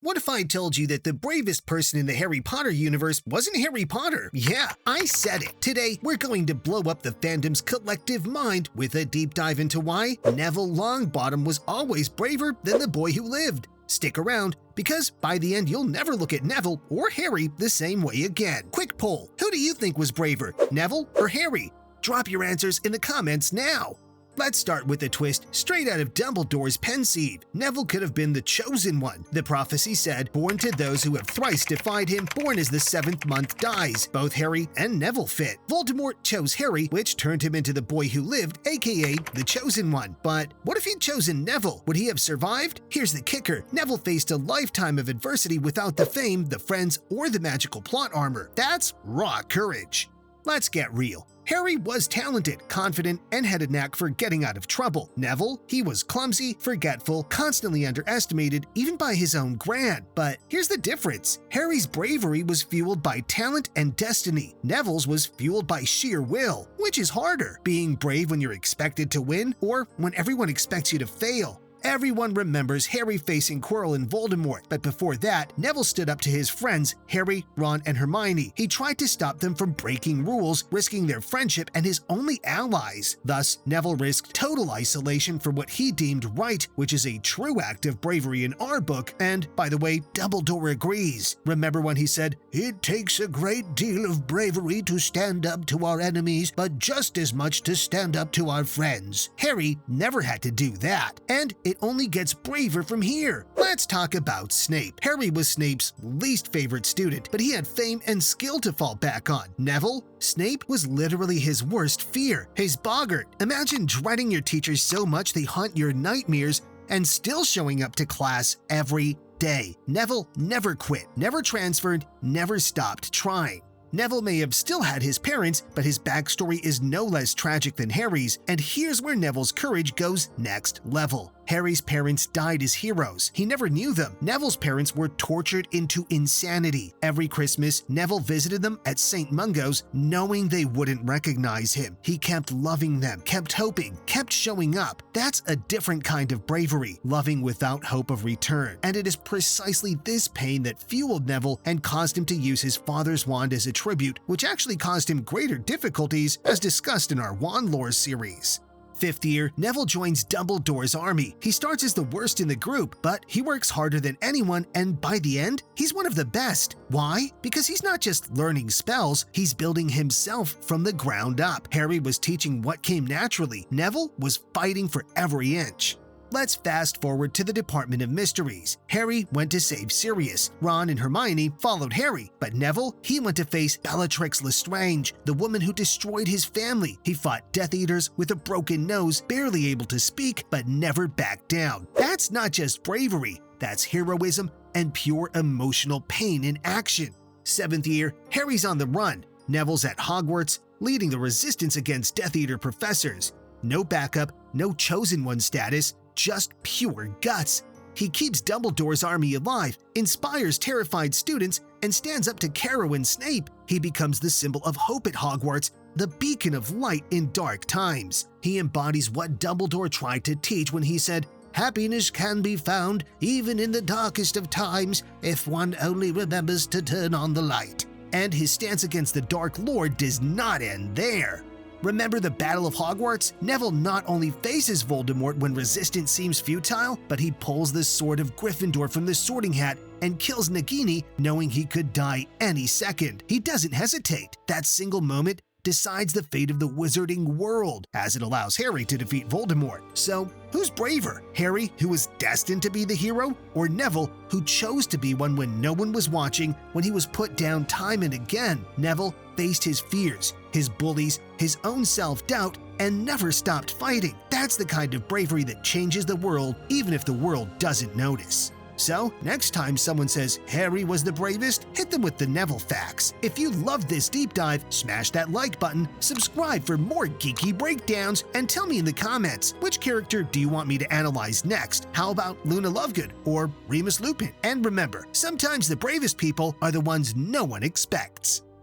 What if I told you that the bravest person in the Harry Potter universe wasn't Harry Potter? Yeah, I said it. Today, we're going to blow up the fandom's collective mind with a deep dive into why Neville Longbottom was always braver than the boy who lived. Stick around, because by the end you'll never look at Neville or Harry the same way again. Quick poll, who do you think was braver, Neville or Harry? Drop your answers in the comments now. Let's start with a twist straight out of Dumbledore's pensieve. Neville could have been the chosen one. The prophecy said, born to those who have thrice defied him, born as the seventh month dies. Both Harry and Neville fit. Voldemort chose Harry, which turned him into the boy who lived, aka the chosen one. But what if he'd chosen Neville? Would he have survived? Here's the kicker. Neville faced a lifetime of adversity without the fame, the friends, or the magical plot armor. That's raw courage. Let's get real. Harry was talented, confident, and had a knack for getting out of trouble. Neville, he was clumsy, forgetful, constantly underestimated, even by his own gran. But here's the difference. Harry's bravery was fueled by talent and destiny. Neville's was fueled by sheer will. Which is harder, being brave when you're expected to win, or when everyone expects you to fail? Everyone remembers Harry facing Quirrell and Voldemort, but before that, Neville stood up to his friends, Harry, Ron, and Hermione. He tried to stop them from breaking rules, risking their friendship and his only allies. Thus, Neville risked total isolation for what he deemed right, which is a true act of bravery in our book, and, by the way, Dumbledore agrees. Remember when he said, "It takes a great deal of bravery to stand up to our enemies, but just as much to stand up to our friends." Harry never had to do that, and it only gets braver from here. Let's talk about Snape. Harry was Snape's least favorite student, but he had fame and skill to fall back on. Neville? Snape was literally his worst fear, his boggart. Imagine dreading your teachers so much they haunt your nightmares and still showing up to class every day. Neville never quit, never transferred, never stopped trying. Neville may have still had his parents, but his backstory is no less tragic than Harry's, and here's where Neville's courage goes next level. Harry's parents died as heroes. He never knew them. Neville's parents were tortured into insanity. Every Christmas, Neville visited them at St. Mungo's, knowing they wouldn't recognize him. He kept loving them, kept hoping, kept showing up. That's a different kind of bravery, loving without hope of return. And it is precisely this pain that fueled Neville and caused him to use his father's wand as a tribute, which actually caused him greater difficulties, as discussed in our Wand Lore series. Fifth year, Neville joins Dumbledore's army. He starts as the worst in the group, but he works harder than anyone, and by the end, he's one of the best. Why? Because he's not just learning spells, he's building himself from the ground up. Harry was teaching what came naturally. Neville was fighting for every inch. Let's fast forward to the Department of Mysteries. Harry went to save Sirius. Ron and Hermione followed Harry, but Neville, he went to face Bellatrix Lestrange, the woman who destroyed his family. He fought Death Eaters with a broken nose, barely able to speak, but never backed down. That's not just bravery, that's heroism and pure emotional pain in action. Seventh year, Harry's on the run. Neville's at Hogwarts, leading the resistance against Death Eater professors. No backup, no chosen one status, just pure guts. He keeps Dumbledore's army alive, inspires terrified students, and stands up to Carrow and Snape. He becomes the symbol of hope at Hogwarts, the beacon of light in dark times. He embodies what Dumbledore tried to teach when he said, "Happiness can be found even in the darkest of times if one only remembers to turn on the light." And his stance against the Dark Lord does not end there. Remember the Battle of Hogwarts? Neville not only faces Voldemort when resistance seems futile, but he pulls the Sword of Gryffindor from the sorting hat and kills Nagini knowing he could die any second. He doesn't hesitate. That single moment decides the fate of the wizarding world, as it allows Harry to defeat Voldemort. So, who's braver? Harry, who was destined to be the hero, or Neville, who chose to be one when no one was watching, when he was put down time and again? Neville faced his fears, his bullies, his own self-doubt, and never stopped fighting. That's the kind of bravery that changes the world, even if the world doesn't notice. So, next time someone says Harry was the bravest, hit them with the Neville facts. If you loved this deep dive, smash that like button, subscribe for more geeky breakdowns, and tell me in the comments, which character do you want me to analyze next? How about Luna Lovegood or Remus Lupin? And remember, sometimes the bravest people are the ones no one expects.